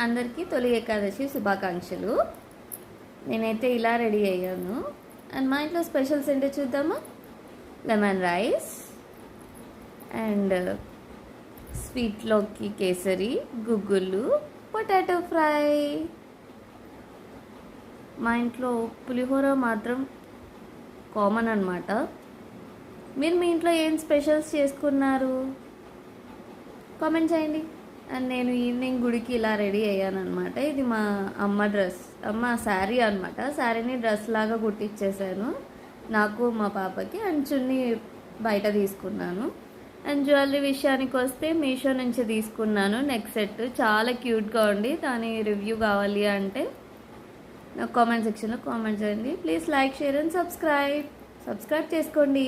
అందరికీ తొలి ఏకాదశి శుభాకాంక్షలు. నేనైతే ఇలా రెడీ అయ్యాను. అండ్ మా ఇంట్లో స్పెషల్స్ ఏంటో చూద్దామా. లెమన్ రైస్ అండ్ స్వీట్లోకి కేసరి, గుగ్గుళ్ళు, పొటాటో ఫ్రై. మా ఇంట్లో పులిహోర మాత్రం కామన్ అన్నమాట. మీరు మీ ఇంట్లో ఏం స్పెషల్స్ చేసుకున్నారు కామెంట్ చేయండి. అండ్ నేను ఈవినింగ్ గుడికి ఇలా రెడీ అయ్యాను అనమాట. ఇది మా అమ్మ శారీ అనమాట. శారీని డ్రెస్ లాగా కుట్టించేసాను నాకు మా పాపకి. అండ్ చున్నీ బయట తీసుకున్నాను. అండ్ జ్యువెలరీ విషయానికి వస్తే మీషో నుంచి తీసుకున్నాను నెక్ సెట్. చాలా క్యూట్గా ఉంది. దాని రివ్యూ కావాలి అంటే నాకు కామెంట్ సెక్షన్లో కామెంట్ చేయండి. Please like, share and subscribe చేసుకోండి.